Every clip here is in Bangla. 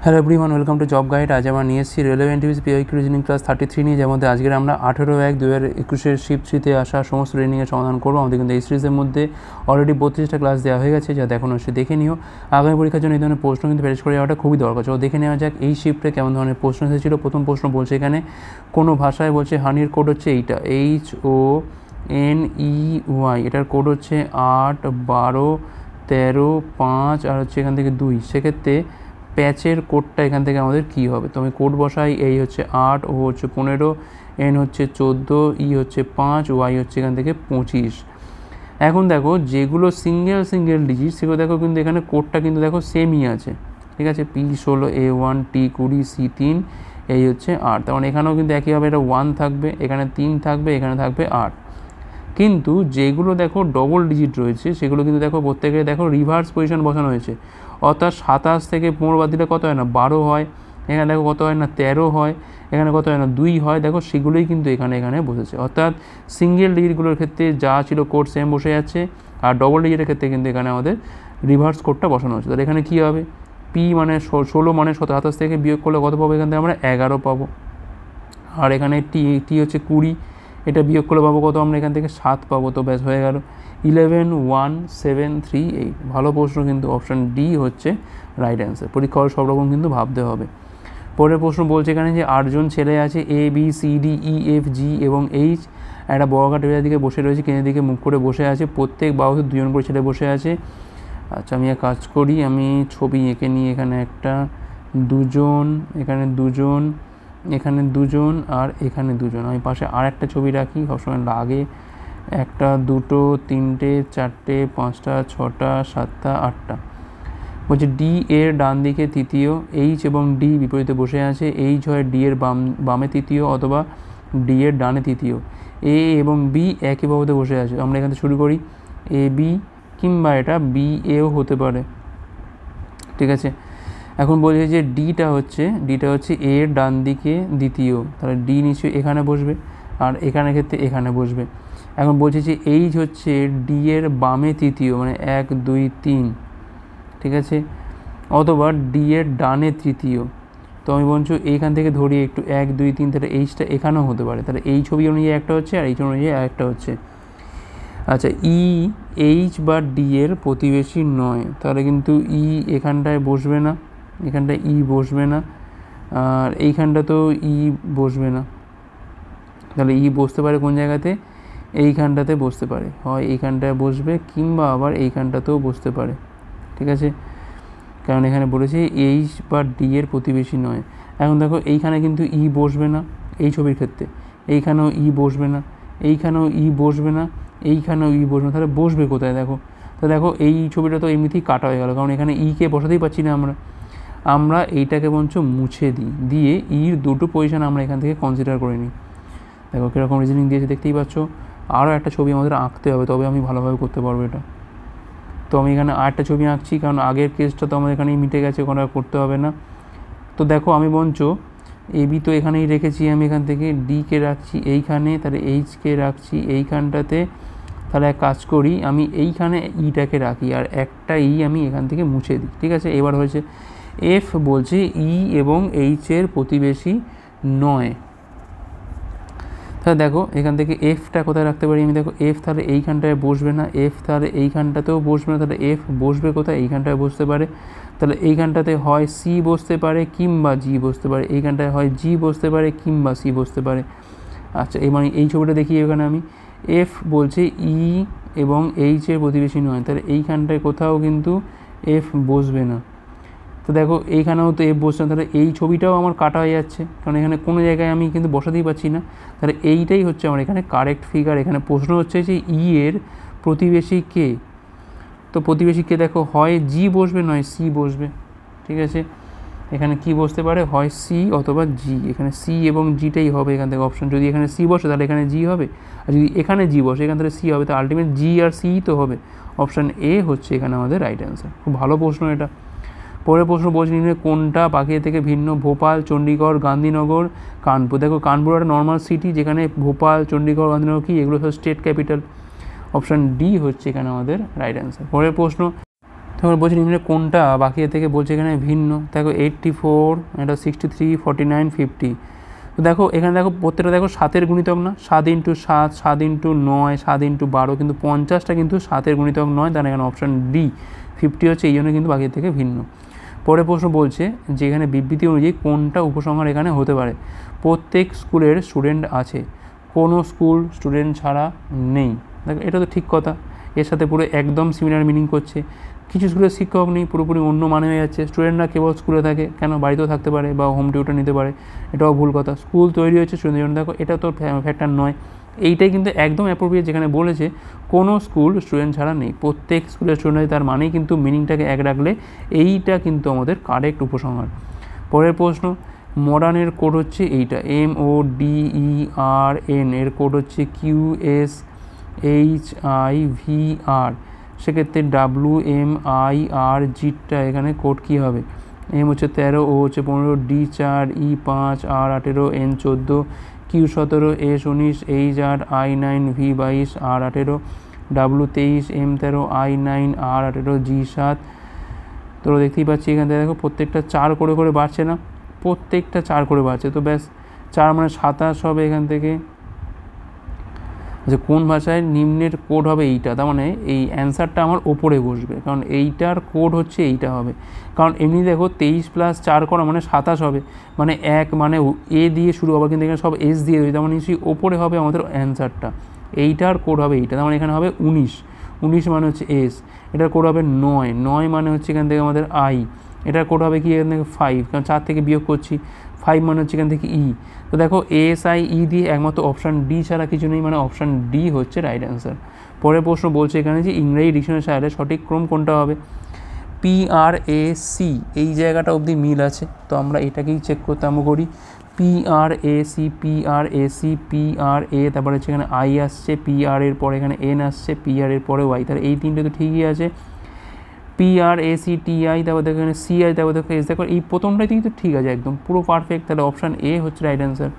Hello everyone, welcome to job guide. আজ আমরা নিয়ে এসেছি রেলওয়ে এনটিপিসি পিওকিউ রিজনিং ক্লাস 33 নিয়ে, যার মধ্যে আজকের আমরা 18/1/2021 শিফট 3-তে আসা সমস্ত রিজনিংয়ের সমাধান করবো। আমাদের কিন্তু এই সিরিজের মধ্যে অলরেডি 32টা ক্লাস দেওয়া হয়ে গেছে, যা দেখানো হচ্ছে দেখে নিও। আগামী পরীক্ষার জন্য এই ধরনের প্রশ্ন কিন্তু প্র্যাকটিস করে যাওয়াটা খুবই দরকার। চলো দেখে নেওয়া যাক এই শিফটে কেমন ধরনের প্রশ্ন এসেছিলো। প্রথম প্রশ্ন বলছে এখানে কোনো ভাষায় বলছে হানির কোড হচ্ছে এইটা HONEY, এটার কোড হচ্ছে 8, 12, 13, 5 আর হচ্ছে এখান থেকে 2। সেক্ষেত্রে প্যাচের কোডটা এখান থেকে আমাদের কী হবে? তো আমি কোড বসাই, এই হচ্ছে 8, ও হচ্ছে 15, N হচ্ছে 14, E হচ্ছে 5, Y হচ্ছে এখান থেকে 25। এখন দেখো যেগুলো সিঙ্গেল ডিজিট সেগুলো দেখো কিন্তু এখানে কোডটা কিন্তু দেখো সেমই আছে, ঠিক আছে। P16, A1, T20, C3, এই হচ্ছে 8। তার মানে এখানেও কিন্তু একইভাবে এটা 1 থাকবে, এখানে 3 থাকবে, এখানে থাকবে 8। কিন্তু যেগুলো দেখো ডবল ডিজিট রয়েছে সেগুলো কিন্তু দেখো প্রত্যেকে দেখো রিভার্স পজিশন বসানো হয়েছে, অর্থাৎ 27 থেকে 15 বাদ দিলে কত হয় না 12 হয়, এখানে দেখো কত হয় না 13 হয়, এখানে কত হয় না 2 হয়। দেখো সেগুলোই কিন্তু এখানে বসেছে, অর্থাৎ সিঙ্গেল ডিজিটগুলোর ক্ষেত্রে যা ছিল কোড সেম বসে যাচ্ছে, আর ডবল ডিজিটের ক্ষেত্রে কিন্তু এখানে আমাদের রিভার্স কোডটা বসানো হচ্ছে। তাহলে এখানে কী হবে? পি মানে 16 মানে 27 থেকে বিয়োগ করলে কত পাবো? এখান থেকে আমরা 11 পাবো। আর এখানে টি হচ্ছে 20, এটা বিয়োগ করলে পাবো কত? আমরা এখান থেকে 7 পাবো। তো ব্যাস হয়ে গেল 11, 1, 7, 3, 8। ভালো প্রশ্ন, কিন্তু অপশান ডি হচ্ছে রাইট অ্যান্সার। পরীক্ষা হলে সব রকম কিন্তু ভাবতে হবে। পরের প্রশ্ন বলছে এখানে যে 8 জন ছেলে আছে, ABCDEFG এবং H একটা বর্গাকার টেবিলের দিকে বসে রয়েছে, কেন্দ্রের দিকে মুখ করে বসে আছে, প্রত্যেক বাহুতে 2 জন করে ছেলে বসে আছে। আচ্ছা, আমি এক কাজ করি, আমি ছবি এঁকে নিই। এখানে একটা, 2 জন, এখানে 2 জন, এখানে 2 জন আর এখানে 2 জন। আমি পাশে আর একটা ছবি রাখি, সবসময় লাগে। 1, 2, 3, 4, 5, 6, 7, 8টা। বলছে ডি এর ডান দিকে তৃতীয়, H এবং D বিপরীতে বসে আছে। H হয় D এর বামে তৃতীয় অথবা D এর ডানে তৃতীয়। A এবং B একই বাহুতে বসে আছে। আমরা এখান থেকে শুরু করি, AB কিংবা এটা BAও হতে পারে, ঠিক আছে। এখন বলছে যে ডিটা হচ্ছে A এর ডান দিকে দ্বিতীয়, তাহলে D নিশ্চয়ই এখানে বসবে, আর এখানে ক্ষেত্রে এখানে বসবে। এখন বলছে যে H হচ্ছে D এর বামে তৃতীয়, মানে 1, 2, 3, ঠিক আছে, অথবা D এর ডানে তৃতীয়। তো আমি বলছি এইখান থেকে ধরি একটু 1, 2, 3, তাহলে Hটা এখানেও হতে পারে। তাহলে এই ছবি অনুযায়ী একটা হচ্ছে আর এই ছবি অনুযায়ী একটা হচ্ছে। আচ্ছা, H বা D এর প্রতিবেশী নয়, তাহলে কিন্তু এখানটায় বসবে না, এখানটায় বসবে না, আর এইখানটা তো বসবে না। তাহলে বসতে পারে কোন জায়গাতে? এইখানটাতে বসতে পারে, হয় এইখানটায় বসবে কিংবা আবার এইখানটাতেও বসতে পারে, ঠিক আছে। কারণ এখানে বলেছে H বা D এর প্রতিবেশী নয়। এখন দেখো এইখানে কিন্তু বসবে না এই ছবির ক্ষেত্রে, এইখানেও বসবে না, এইখানেও বসবে না, এইখানেও বসবে না। তাহলে বসবে কোথায়? দেখো, তো দেখো এই ছবিটা তো এমনিতেই কাটা হয়ে গেল, কারণ এখানে কে বসাতেই পারছি না আমরা এইটাকে বঞ্চ মুছে দিয়ে দুটো পজিশন আমরা এখান থেকে কনসিডার করে নিই। দেখো কীরকম রিজনিং দিয়েছে দেখতেই পাচ্ছ। আরও একটা ছবি আমাদের আঁকতে হবে, তবে আমি ভালোভাবে করতে পারবো এটা। তো আমি এখানে আরেকটা ছবি আঁকছি, কারণ আগের কেসটা তো আমাদের এখানেই মিটে গেছে, কোনো করতে হবে না। তো দেখো আমি বঞ্চ AB তো এখানেই রেখেছি, আমি এখান থেকে ডিকে রাখছি এইখানে, তাহলে Hকে রাখছি এইখানটাতে। তাহলে এক কাজ করি, আমি এইখানে টাকে রাখি আর একটা আমি এখান থেকে মুছে দিই, ঠিক আছে। এবার হয়েছে F বলছে এবং H এর প্রতিবেশী নয়। তাহলে দেখো এখান থেকে Fটা কোথায় রাখতে পারি আমি? দেখো F তাহলে এইখানটায় বসবে না, F তাহলে এইখানটাতেও বসবে না, তাহলে F বসবে কোথায়? এইখানটায় বসতে পারে। তাহলে এইখানটাতে হয় C বসতে পারে কিংবা G বসতে পারে, এইখানটায় হয় G বসতে পারে কিংবা C বসতে পারে। আচ্ছা, মানে এই ছবিটা দেখি, এখানে আমি F বলছে এবং H এর প্রতিবেশী নয়, তাহলে এইখানটায় কোথাও কিন্তু F বসবে না। তো দেখো এইখানেও তো F বসছে না, তাহলে এই ছবিটাও আমার কাটা হয়ে যাচ্ছে, কারণ এখানে কোনো জায়গায় আমি কিন্তু বসাতেই পারছি না। তাহলে এইটাই হচ্ছে আমার এখানে কারেক্ট ফিগার। এখানে প্রশ্ন হচ্ছে যে এর প্রতিবেশী কে? তো প্রতিবেশী কে? দেখো হয় G বসবে নয় C বসবে, ঠিক আছে। এখানে কি বসতে পারে? হয় C অথবা G। এখানে C এবং Gটাই হবে এখান থেকে অপশন। যদি এখানে C বসে তাহলে এখানে G হবে, আর যদি এখানে G বসে এখান থেকে C হবে, তো আলটিমেট G আর C তো হবে। অপশান A হচ্ছে এখানে আমাদের রাইট অ্যান্সার। খুব ভালো প্রশ্ন এটা। পরের প্রশ্ন বলছি কোনটা বাকি থেকে ভিন্ন? ভোপাল, চণ্ডীগড়, গান্ধীনগর, কানপুর। দেখো কানপুর একটা নর্মাল সিটি, যেখানে ভোপাল, চণ্ডীগড়, গান্ধীনগর কি এগুলো সব স্টেট ক্যাপিটাল। অপশান ডি হচ্ছে এখানে আমাদের রাইট অ্যান্সার। পরের প্রশ্ন, তো তখন বলছে নিম্নে কোনটা বাকি থেকে বলছে এখানে ভিন্ন। দেখো 84, এটা 63, 49, 50। তো দেখো এখানে দেখো প্রত্যেকটা দেখো 7-এর গুণিতক না, 7 × 7, 7 × 9, 7 × 12, কিন্তু 50টা কিন্তু 7-এর গুণিতক নয়, তার এখানে অপশান ডি 50 হচ্ছে, এই জন্য কিন্তু বাকি থেকে ভিন্ন। পরের প্রশ্ন বলছে যে এখানে বিবৃতি অনুযায়ী কোনটা উপসংহার এখানে হতে পারে। প্রত্যেক স্কুলের স্টুডেন্ট আছে, কোনো স্কুল স্টুডেন্ট ছাড়া নেই। দেখো এটা তো ঠিক কথা, এর সাথে পুরো একদম সিমিলার মিনিং করছে। কিছু স্কুলের শিক্ষক নেই, পুরোপুরি অন্য মানে হয়ে যাচ্ছে। স্টুডেন্টরা কেবল স্কুলে থাকে, কেন বাড়িতেও থাকতে পারে বা হোম টিউটর নিতে পারে, এটাও ভুল কথা। স্কুল তৈরি হচ্ছে স্টুডেন্টের জন্য, দেখো এটা তো ফ্যাক্টর নয়। এইটাই কিন্তু একদম অ্যাপ্রোপ্রিয়েট, যেখানে বলেছে কোনো স্কুল স্টুডেন্ট ছাড়া নেই, প্রত্যেক স্কুলের স্টুডেন্ট আছে, তার মানেই কিন্তু মিনিংটাকে এক রাখলে এইটা কিন্তু আমাদের কারেক্ট উপসংহার। পরের প্রশ্ন, মডার্নের কোড হচ্ছে এইটা, MODERN, এর কোড হচ্ছে QSHIVR। সেক্ষেত্রে WMIRGটা এখানে কোড কী হবে? M হচ্ছে 13, O হচ্ছে 15, D 4, E 5, R 18, N 14, Q 17, S 19, H 8, I 9, V 22, R 18, W 23, M 13, I 9, R 18, G 7। তো দেখতেই পাচ্ছি এখান থেকে দেখো প্রত্যেকটা 4 করে বাড়ছে না, প্রত্যেকটা 4 করে বাড়ছে। তো ব্যাস 4 মানে 27 হবে এখান থেকে। আচ্ছা, কোন ভাষায় নিম্নের কোড হবে এইটা, তার মানে এই অ্যান্সারটা আমার ওপরে বসবে, কারণ এইটার কোড হচ্ছে এইটা হবে। কারণ এমনি দেখো 23 + 4 করা মানে 27 হবে, মানে 1 মানে এ দিয়ে শুরু হবে, কিন্তু এখানে সব এস দিয়ে দেবে, তার মানে নিশ্চয়ই ওপরে হবে আমাদের অ্যান্সারটা। এইটার কোড হবে এইটা, তার মানে এখানে হবে 19 মানে হচ্ছে এস। এটার কোড হবে 9 মানে হচ্ছে এখান থেকে আমাদের আই। এটার কোড হবে কি এখান থেকে 5, কারণ 4 থেকে বিয়োগ করছি, 5 মানে হচ্ছে এখান থেকে ই। তো দেখো ASIE দিয়ে একমাত্র অপশান ডি ছাড়া কিছু নেই, মানে অপশান ডি হচ্ছে রাইট অ্যান্সার। পরের প্রশ্ন বলছে এখানে যে ইংরেজি ডিকশনারি সাহায্যে সঠিক ক্রম কোনটা হবে। PRAC, এই জায়গাটা অবধি মিল আছে, তো আমরা এটাকেই চেক করতে আরম্ভ করি। PRAC, PRA, তারপরে হচ্ছে এখানে আই আসছে, PR এর পরে এখানে এন আসছে, PR এর পরে ওয়াই, তাহলে এই তিনটে তো ঠিকই আছে। PRACTI, তারপর দেখো এখানে CI, তারপর দেখো এস, দেখো এই প্রথমটাই কিন্তু ঠিক আছে, একদম পুরো পারফেক্ট, তাহলে অপশান এ হচ্ছে রাইট অ্যান্সার।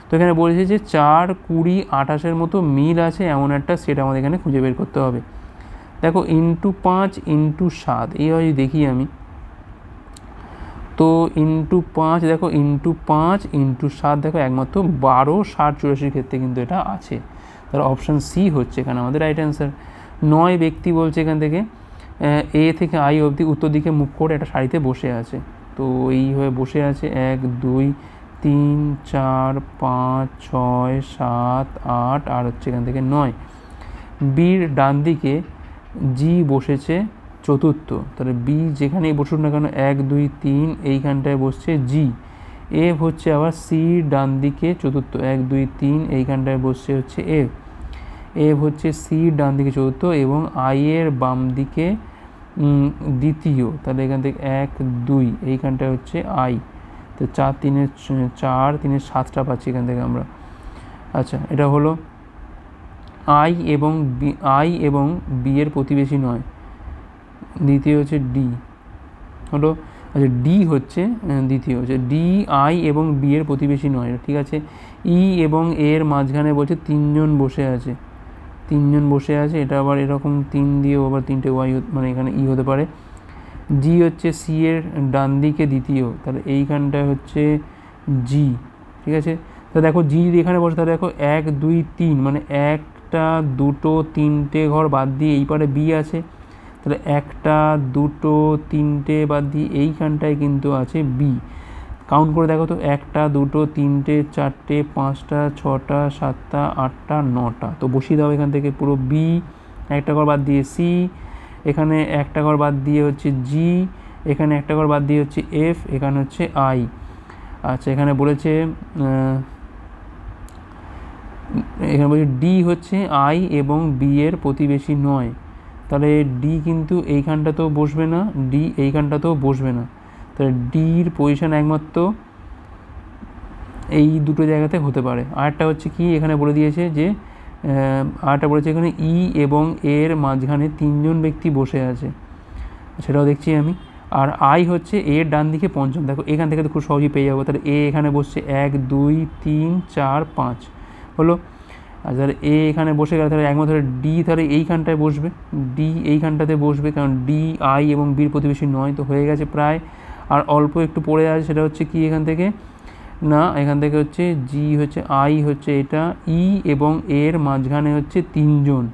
তো এখানে বলেছে যে 4, 20, 28 মতো মিল আছে এমন একটা সেট আমাদের এখানে খুঁজে বের করতে হবে। দেখো × 5 × 7, এইভাবে দেখি আমি, তো × 5, দেখো × 5 × 7, দেখো একমাত্র 12, 60, 84 ক্ষেত্রে কিন্তু এটা আছে, তাহলে অপশান সি হচ্ছে এখানে আমাদের রাইট অ্যান্সার। 9 ব্যক্তি বলছে এখান থেকে এ থেকে আই অবধি উত্তর দিকে মুখ করে একটা সারিতে বসে আছে, তো এইভাবে বসে আছে 1, 2, 3, 4, 5, 6, 7, 8 আর হচ্ছে এখান থেকে 9। বির ডান দিকে জি বসেছে চতুর্থ, তাহলে বি যেখানেই বসুক না কেন 1, 2, 3 এইখানটায় বসছে জি। এফ হচ্ছে আবার সির ডান দিকে চতুর্থ, 1, 2, 3 এইখানটায় বসছে হচ্ছে এফ হচ্ছে সির ডান দিকে চতুর্থ এবং আই এর বাম দিকে দ্বিতীয়, তাহলে এখান থেকে 1, 2 এইখানটায় হচ্ছে আই, তো 4, 3, 7টা পাচ্ছি এখান থেকে আমরা। আচ্ছা, এটা হলো আই এবং বি এর প্রতিবেশী নয়, দ্বিতীয় হচ্ছে ডি হলো। আচ্ছা, ডি হচ্ছে দ্বিতীয়, হচ্ছে ডি, আই এবং বি এর প্রতিবেশী নয়, ঠিক আছে। ই এবং এর মাঝখানে বলছে 3 জন বসে আছে, 3 জন বসে আছে, এটা আবার এরকম 3 দিয়েও আবার 3টে ওয়াই, মানে এখানে ই হতে পারে। জি হচ্ছে সি এর ডান দিকে দ্বিতীয়, তাহলে এইখানটায় হচ্ছে জি, ঠিক আছে। তো দেখো জি যদি এখানে বসে, তাহলে দেখো 1, 2, 3 মানে 1টা 2টো 3টে ঘর বাদ দিয়ে এই পারে বি আছে, তাহলে 1টা 2টো 3টে বাদ দিয়ে এইখানটায় কিন্তু আছে বি। কাউন্ট করে দেখো তো, 1টা 2টো 3টে 4টে 5টা 6টা 7টা 8টা 9টা, তো বসিয়ে দাও এখান থেকে পুরো বি, একটা ঘর বাদ দিয়ে সি, এখানে একটা ঘর বাদ দিয়ে হচ্ছে জি, এখানে একটা ঘর বাদ দিয়ে হচ্ছে এফ, এখানে হচ্ছে আই। আচ্ছা, এখানে বলেছে ডি হচ্ছে আই এবং বি এর প্রতিবেশী নয়, তাহলে ডি কিন্তু এইখানটাতেও বসবে না, ডি এইখানটাতেও বসবে না, তাহলে ডির পজিশন একমাত্র এই দুটো জায়গাতে হতে পারে। আরেকটা হচ্ছে কি এখানে বলে দিয়েছে যে আরেকটা বলেছে এখানে ই এবং এর মাঝখানে 3 জন ব্যক্তি বসে আছে, সেটাও দেখছি আমি। আর আই হচ্ছে এর ডান দিকে পঞ্চম, দেখো এখান থেকে তো খুব সহজেই পেয়ে যাবো, তাহলে এ এখানে বসছে 1, 2, 3, 4, 5 হলো। আর তাহলে এ এখানে বসে গেলে তাহলে একমাত্র ডি তাহলে এইখানটায় বসবে, ডি এইখানটাতে বসবে, কারণ ডি আই এবং বির প্রতিবেশী নয়, তো হয়ে গেছে প্রায়। আর অল্প একটু পড়ে আছে, সেটা হচ্ছে কি এখান থেকে, না এখান থেকে হচ্ছে জি হচ্ছে আই হচ্ছে এটা, ই এবং এর মাঝখানে হচ্ছে 3 জন,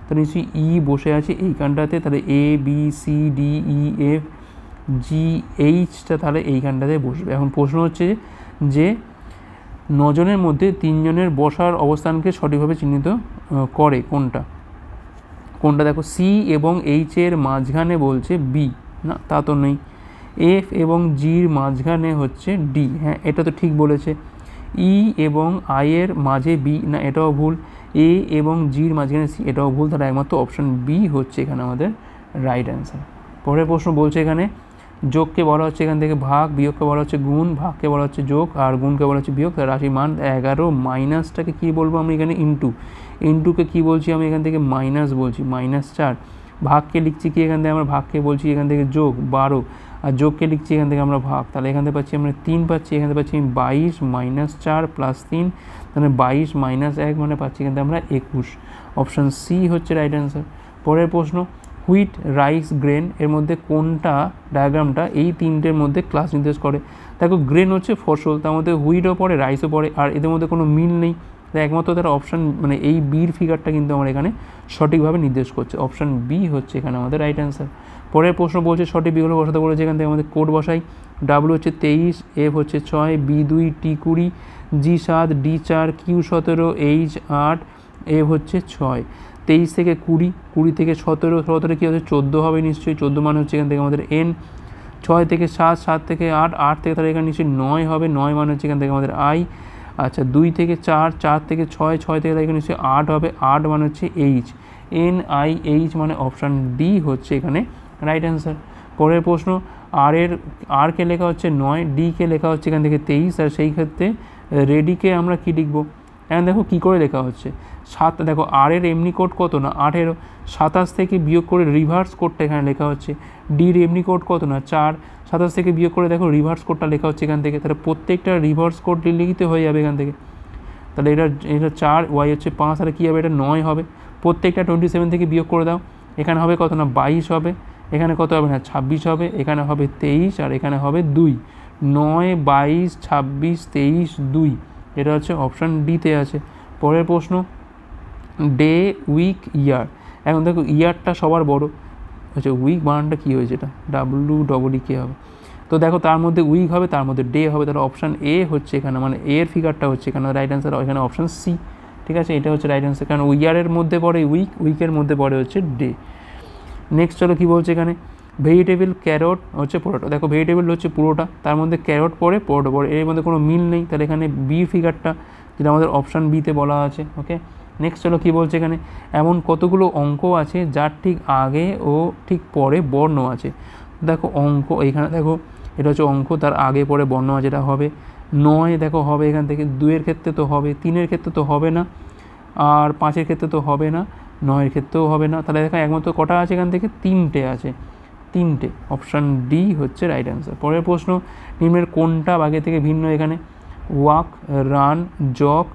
তো নিশ্চয়ই ই বসে আছে এইখানটাতে, তাহলে A B C D E F G এইচটা তাহলে এইখানটাতে বসবে। এখন প্রশ্ন হচ্ছে যে 9 জনের মধ্যে 3 জনের বসার অবস্থানকে সঠিকভাবে চিহ্নিত করে কোনটা, দেখো সি এবং এইচ এর মাঝখানে বলছে বি, না তা তো নেই। এফ এবং জির মাঝখানে হচ্ছে ডি, হ্যাঁ এটা তো ঠিক বলেছে। ই এবং আই এর মাঝে বি, না এটাও ভুল। এ এবং জির মাঝখানে সি, এটাও ভুল। তাহলে একমাত্র অপশান বি হচ্ছে এখানে আমাদের রাইট অ্যান্সার। পরের প্রশ্ন বলছে এখানে যোগকে বলা হচ্ছে এখান থেকে ভাগ, বিয়োগকে বলা হচ্ছে গুণ, ভাগকে বলা হচ্ছে যোগ, আর গুণকে বলা হচ্ছে বিয়োগ। তার রাশির মান 11, মাইনাসটাকে কী বলবো আমি এখানে ইন্টুকে কী বলছি আমি এখান থেকে মাইনাস বলছি, -4। ভাগকে লিখছি কি এখান থেকে আমরা, ভাগকে বলছি এখান থেকে যোগ 12, আর যোগকে লিখছি এখান থেকে আমরা ভাগ, তাহলে এখান থেকে পাচ্ছি আমরা 3 পাচ্ছি, এখান থেকে পাচ্ছি 22 -4 + 3, তাহলে 22 - 1 মানে পাচ্ছি এখান থেকে আমরা 21। অপশান সি হচ্ছে রাইট অ্যান্সার। পরের প্রশ্ন হুইট, রাইস, গ্রেন এর মধ্যে কোনটা ডায়াগ্রামটা এই তিনটের মধ্যে ক্লাস নির্দেশ করে। দেখো গ্রেন হচ্ছে ফসল, তার মধ্যে হুইটও পড়ে রাইসও পড়ে, আর এদের মধ্যে কোনো মিল নেই, তাই একমাত্র তার অপশান মানে এই বির ফিগারটা কিন্তু আমরা এখানে সঠিকভাবে নির্দেশ করছে, অপশান বি হচ্ছে এখানে আমাদের রাইট অ্যান্সার। পরের প্রশ্ন বলছে সঠিক বিগুলো বসাতে বলেছে, এখান থেকে আমাদের কোড বসাই। ডাব্লু হচ্ছে 23, এফ হচ্ছে 6, বি 2, টি 20, জি 7, ডি 4, কিউ 17, এইচ 8, এফ হচ্ছে 6। 23 থেকে 20, 20 থেকে 17, 17 কী হচ্ছে 14 হবে নিশ্চয়ই, 14 মানে হচ্ছে এখান থেকে আমাদের এন। 6 থেকে 7, 7 থেকে 8, 8 থেকে তাহলে এখানে নিশ্চয়ই 9 হবে, 9 মানে হচ্ছে এখান থেকে আমাদের আই। আচ্ছা 2 থেকে 4, 4 থেকে 6, 6 থেকে তাহলে এখানে নিশ্চয়ই 8 হবে, 8 মানে হচ্ছে এইচ, এন আই এইচ মানে অপশান ডি হচ্ছে এখানে রাইট অ্যান্সার। পরের প্রশ্ন আর কে লেখা হচ্ছে 9, ডি কে লেখা হচ্ছে এখান থেকে 23, আর সেই ক্ষেত্রে রেডিকে আমরা কি লিখবো, এখন দেখো কী করে লেখা হচ্ছে। দেখো আর এর এমনি কোড কত না 18, 27 থেকে বিয়োগ করে রিভার্স কোডটা এখানে লেখা হচ্ছে। ডির এমনি কোড কত না 4, 27 থেকে বিয়োগ করে দেখো রিভার্স কোডটা লেখা হচ্ছে এখান থেকে, তাহলে প্রত্যেকটা রিভার্স কোড লিখিতে হয়ে যাবে এখান থেকে। তাহলে এটা 4, ওয়াই হচ্ছে 5, তাহলে কী হবে এটা 9 হবে। প্রত্যেকটা 27 থেকে বিয়োগ করে দাও, এখানে হবে কত না 22 হবে, এখানে কত হবে না 26 হবে, এখানে হবে 23, আর এখানে হবে 2। 9, 22, 26, 23, 2, এটা হচ্ছে অপশান ডিতে আছে। পরের প্রশ্ন ডে, উইক, ইয়ার। এখন দেখো ইয়ারটা সবার বড়, আচ্ছা উইক বানানটা কী হয়েছে, এটা WEEK হবে, তো দেখো তার মধ্যে উইক হবে, তার মধ্যে ডে হবে, তাহলে অপশান এ হচ্ছে এখানে মানে এর ফিগারটা হচ্ছে এখানে রাইট অ্যান্সার, এখানে অপশান সি, ঠিক আছে এটা হচ্ছে রাইট অ্যান্সার, কারণ ইয়ারের মধ্যে পড়ে উইক, উইকের মধ্যে পড়ে হচ্ছে ডে। নেক্সট চলো কী বলছে এখানে ভেজিটেবল, ক্যারট হচ্ছে পুরোটা, দেখো ভেজিটেবল হচ্ছে পুরোটা, তার মধ্যে ক্যারট পড়ে পুরোটা পড়ে, এর মধ্যে কোনো মিল নেই, তাহলে এখানে বি ফিগারটা যেটা আমাদের অপশান বিতে বলা আছে। ওকে নেক্সট চলো কী বলছে এখানে এমন কতগুলো অঙ্ক আছে যার ঠিক আগে ও ঠিক পরে বর্ণ আছে। দেখো অঙ্ক এইখানে দেখো এটা হচ্ছে অঙ্ক, তার আগে পরে বর্ণ আছে, এটা হবে 9 দেখো হবে এখান থেকে, 2-এর ক্ষেত্রে তো হবে, 3-এর ক্ষেত্রে তো হবে না, আর 5-এর ক্ষেত্রে তো হবে না, 9-এর ক্ষেত্রেও হবে না, তাহলে দেখো একমাত্র কটা আছে এখান থেকে 3টে আছে, 3টে, অপশান ডি হচ্ছে রাইট অ্যান্সার। পরের প্রশ্ন নিম্নের কোনটা বাকি থেকে ভিন্ন, এখানে ওয়াক, রান, জগ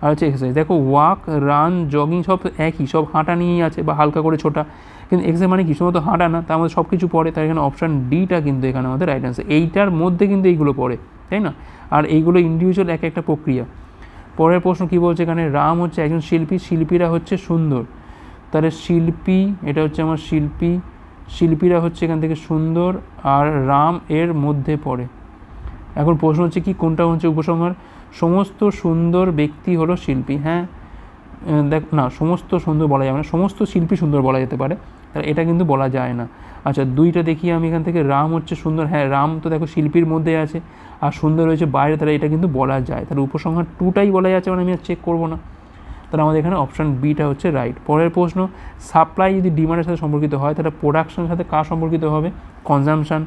আর হচ্ছে এক্সারসাইজ। দেখো ওয়াক, রান, জগিং সব একই, সব হাঁটা নিয়েই আছে বা হালকা করে ছোটা, কিন্তু এক্সারসাইজ মানে কি শুধুমাত্র হাঁটা না, তার মধ্যে সব কিছু পড়ে, তাই এখানে অপশান ডিটা কিন্তু এখানে আমাদের রাইট অ্যান্সার, এইটার মধ্যে কিন্তু এইগুলো পড়ে, তাই না, আর এইগুলো ইন্ডিভিজুয়াল এক একটা প্রক্রিয়া। পরের প্রশ্ন কী বলছে এখানে রাম হচ্ছে একজন শিল্পী, শিল্পীরা হচ্ছে সুন্দর, তাহলে শিল্পী এটা হচ্ছে আমার শিল্পী, শিল্পীরা হচ্ছে এখান থেকে সুন্দর, আর রাম এর মধ্যে পড়ে। এখন প্রশ্ন হচ্ছে কি কোনটা হচ্ছে উপসংহার, সমস্ত সুন্দর ব্যক্তি হলো শিল্পী, হ্যাঁ দেখ না সমস্ত সুন্দর বলা যাবে না, সমস্ত শিল্পী সুন্দর বলা যেতে পারে, তাহলে এটা কিন্তু বলা যায় না। আচ্ছা 2টা দেখি আমি এখান থেকে, রাম হচ্ছে সুন্দর, হ্যাঁ রাম তো দেখো শিল্পীর মধ্যে আছে, আর সুন্দর রয়েছে বাইরে, তাহলে এটা কিন্তু বলা যায়, তাহলে উপসংহার 2টাই বলা যাচ্ছে, মানে আমি আর চেক করবো না, তাহলে আমাদের এখানে অপশান বিটা হচ্ছে রাইট। পরের প্রশ্ন সাপ্লাই যদি ডিমান্ডের সাথে সম্পর্কিত হয় তাহলে প্রোডাকশনের সাথে কার সম্পর্কিত হবে, কনজামশান,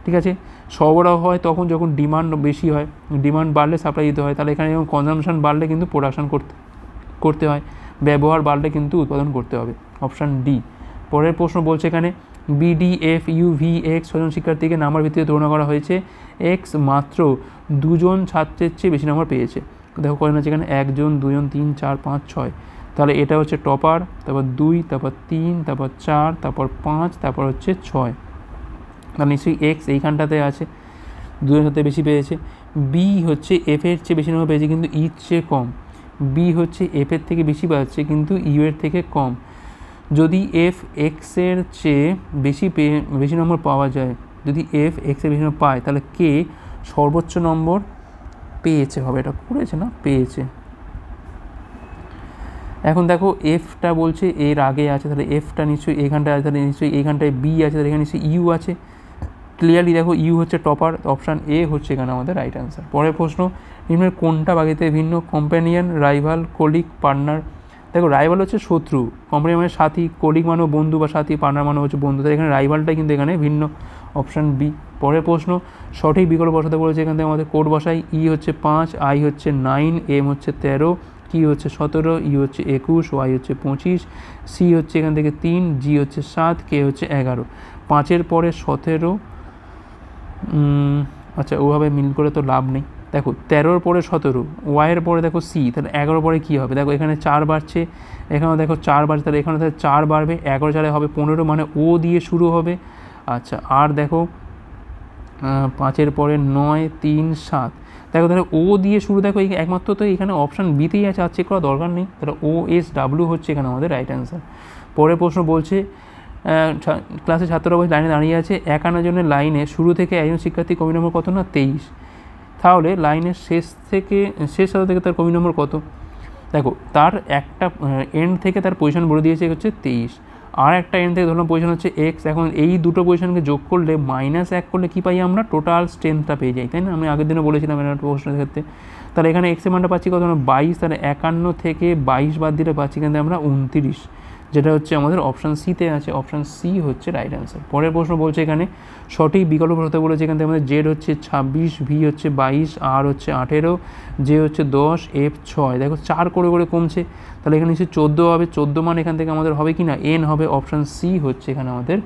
ঠিক আছে সরবরাহ হয় তখন যখন ডিমান্ড বেশি হয়, ডিমান্ড বাড়লে সাপ্লাই দিতে হয়, তাহলে এখানে যখন কনজামশান বাড়লে কিন্তু প্রোডাকশান করতে হয়, ব্যবহার বাড়লে কিন্তু উৎপাদন করতে হবে, অপশান ডি। পরের প্রশ্ন বলছে এখানে BDFUVX 6জন শিক্ষার্থীকে নাম্বার ভিত্তিতে তুলনা করা হয়েছে, এক্স মাত্র 2জন ছাত্রের চেয়ে বেশি নাম্বার পেয়েছে। দেখো কয়জন আছে এখানে, 1 জন, 2 জন, 3, 4, 5, 6, তাহলে এটা হচ্ছে টপার, তারপর 2, তারপর 3, তারপর 4, তারপর 5, তারপর হচ্ছে 6। তাহলে নিশ্চয়ই এক্স এইখানটাতে আছে, 2-এর সাথে বেশি পেয়েছে। বি হচ্ছে এফের চেয়ে বেশি নম্বর পেয়েছে কিন্তু ইর চেয়ে কম। বি হচ্ছে এফের থেকে বেশি পাচ্ছে কিন্তু ইউ এর থেকে কম। যদি এফ এক্সের চেয়ে বেশি নম্বর পাওয়া যায়, যদি এফ এক্সের বেশি নম্বর পায়, তাহলে কে সর্বোচ্চ নম্বর পেয়েছে হবে, এটা করেছে না পেয়েছে। এখন দেখো এফটা বলছে এর আগে আছে, তাহলে এফটা নিশ্চয়ই এইখানটায় আছে, তাহলে নিশ্চয়ই এইখানটায় বি আছে, তাহলে এখানে নিশ্চয়ই ইউ আছে। ক্লিয়ারলি দেখো ইউ হচ্ছে টপার, অপশান এ হচ্ছে এখানে আমাদের রাইট অ্যান্সার। পরের প্রশ্ন, নিম্নের কোনটা বাগিতে ভিন্ন? Companion, rival, colleague, partner. দেখো রাইভাল হচ্ছে শত্রু, কম্প্যানিয়ন মানে সাথী, কলিগ মানে বন্ধু বা সাথী, পার্টনার মানে হচ্ছে বন্ধু, তাই এখানে রাইভালটাই কিন্তু এখানে ভিন্ন, অপশান বি। পরের প্রশ্ন, সঠিক বিকল্প বসাতে বলেছে, এখান থেকে আমাদের কোড বসাই। ই হচ্ছে 5, আই হচ্ছে 9, এম হচ্ছে 13, কি হচ্ছে 17, ইউ হচ্ছে 21, ওয়াই হচ্ছে 25, সি হচ্ছে এখান থেকে 3, জি হচ্ছে 7, কে হচ্ছে 11। 5-এর পরে 17, আচ্ছা ওভাবে মিল করে তো লাভ নেই। দেখো 13-র পরে 17, ওয়াইয়ের পরে দেখো সি, তাহলে 11 পরে কী হবে? দেখো এখানে 4 বাড়ছে, এখানেও দেখো 4 বাড়ছে, তাহলে এখানে তাহলে 4 বাড়বে, 11 4 হবে 15, মানে ও দিয়ে শুরু হবে। আচ্ছা আর দেখো 5-এর পরে 9, 3, 7, দেখো তাহলে ও দিয়ে শুরু, দেখো এই একমাত্র তো এখানে অপশান বিতেই আছে, আর চেক করা দরকার নেই, তাহলে ও এস ডাব্লিউ হচ্ছে এখানে আমাদের রাইট অ্যান্সার। পরের প্রশ্ন বলছে, ক্লাসে ছাত্ররা বসে লাইনে দাঁড়িয়ে আছে, 1 আনার জন্য লাইনে শুরু থেকে একজন শিক্ষার্থী কমি নম্বর কত না 23, তাহলে লাইনের শেষ সাথে থেকে তার কমি নম্বর কত? দেখো তার একটা এন্ড থেকে তার পজিশন বলে দিয়েছে হচ্ছে 23, আর একটা এন্ড থেকে ধরলাম পজিশন হচ্ছে এক্স। এখন এই দুটো পজিশনকে যোগ করলে -1 করলে কী পাই আমরা? টোটাল স্ট্রেংথটা পেয়ে যাই, তাই না? আমি আগের দিনে বলেছিলাম একটা প্রশ্নের ক্ষেত্রে। তাহলে এখানে এক্সের মানটা পাচ্ছি কত? 22, তাহলে 51 থেকে 22 বাদ দিলে পাচ্ছি কিন্তু আমরা 29, যেটা হচ্ছে আমাদের অপশান সিতে আছে, অপশান সি হচ্ছে রাইট অ্যান্সার। পরের প্রশ্ন বলছে এখানে সঠিক বিকল্প হতে বলেছে, এখান থেকে আমাদের জেড হচ্ছে 26, ভি হচ্ছে 22, আর হচ্ছে 18, জে হচ্ছে 10, এফ 6। দেখো 4 করে করে কমছে, তাহলে এখানে নিশ্চয়ই 14 হবে, 14 মান এখান থেকে আমাদের হবে কি না এন হবে, অপশান সি হচ্ছে এখানে আমাদের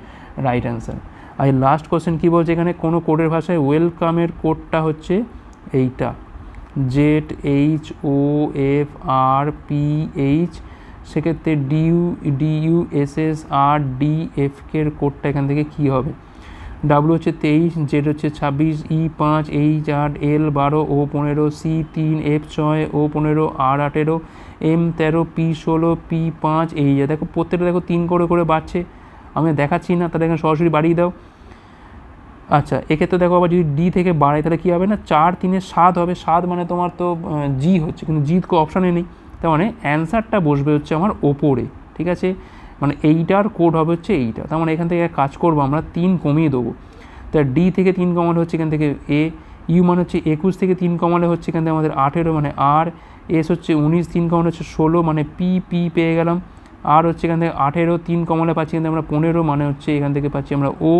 রাইট অ্যান্সার। আর লাস্ট কোশ্চেন কী বলছে এখানে, কোনো কোডের ভাষায় ওয়েলকামের কোডটা হচ্ছে এইটা, Z H O F R P H, সেক্ষেত্রে ডিইউ এস এস আর ডি এফ কের কোডটা এখান থেকে কী হবে? ডাব্লু হচ্ছে 23, জেড হচ্ছে 26, ই 5, এইচ 8, এল 12, ও 15, সি 3, এফ 6, ও 15, আর 18, এম 13, পি 16, পি 5, এই দেখো প্রত্যেকটা দেখো 3 করে করে বাড়ছে, আমি দেখাচ্ছি না, তাহলে এখানে সরাসরি বাড়িয়ে দাও। আচ্ছা এক্ষেত্রে দেখো আবার যদি ডি থেকে বাড়াই তাহলে কী হবে না, 4 3 7 হবে, 7 মানে তোমার তো জি হচ্ছে, কিন্তু জি তো অপশানে নেই, তার মানে অ্যান্সারটা বসবে হচ্ছে আমার ওপরে, ঠিক আছে? মানে এইটার কোড হবে হচ্ছে এইটা, তার মানে এখান থেকে কাজ করবো আমরা 3 কমিয়ে দেবো, তা ডি থেকে 3 কমালে হচ্ছে এখান থেকে এ, ইউ মানে হচ্ছে 21 থেকে 3 কমালে হচ্ছে এখান থেকে আমাদের 18 মানে আর, এস হচ্ছে 19, 3 কমালে হচ্ছে 16 মানে পি পেয়ে গেলাম, আর হচ্ছে এখান থেকে 18, 3 কমালে পাচ্ছি এখান থেকে আমরা 15 মানে হচ্ছে এখান থেকে পাচ্ছি আমরা ও।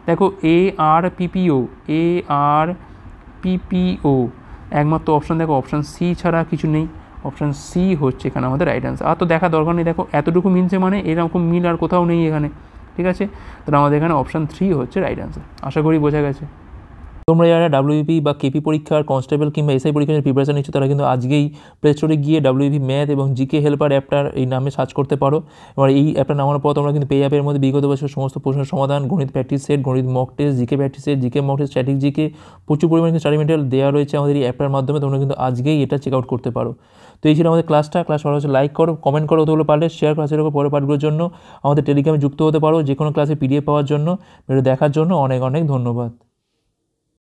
দেখো এ আর পিপিও একমাত্র অপশান, দেখো অপশান সি ছাড়া কিছু নেই, অপশান সি হচ্ছে এখানে আমাদের রাইট অ্যান্সার। আর তো দেখা দরকার নেই, দেখো এতটুকু মিলছে মানে এরকম মিল আর কোথাও নেই এখানে, ঠিক আছে? তাহলে আমাদের এখানে অপশান 3 হচ্ছে রাইট অ্যান্সার। আশা করি বোঝা গেছে। তোমরা যারা ডাব্লিউপি বা কেপি পরীক্ষার কনস্টেবল কিংবা এসআই পরীক্ষার প্রিপারেশন নিচ্ছ, তারা কিন্তু আজকেই প্লে স্টোরে গিয়ে ডাব্লিউপি ম্যাথ এবং জিকে হেল্পার অ্যাপটার এই নামে সার্চ করতে পারো। এবার এই অ্যাপটা নামানোর পর তোমরা কিন্তু পেয়ে যাবে এর মধ্যে বিগত বছর সমস্ত প্রশ্নের সমাধান, গণিত প্র্যাকটিস সেট, গণিত mock test, GK practice set, GK mock test, static GK, প্রচুর পরিমাণে স্টাডি মেটেরিয়াল দেওয়া রয়েছে আমাদের এই অ্যাপটার মাধ্যমে। তোমরা কিন্তু আজকেই এটা চেক আউট করতে পারো। তো এই ছিল আমাদের ক্লাস ভালো হচ্ছে লাইক করো, কমেন্ট করো, অতগুলো পারলে শেয়ার ক্লাসের উপর পরের পাঠগুলোর জন্য আমাদের টেলিগ্রামে যুক্ত হতে পারো যে কোনো ক্লাসে পিডিএফ পাওয়ার জন্য। ভিডিও দেখার জন্য অনেক অনেক ধন্যবাদ।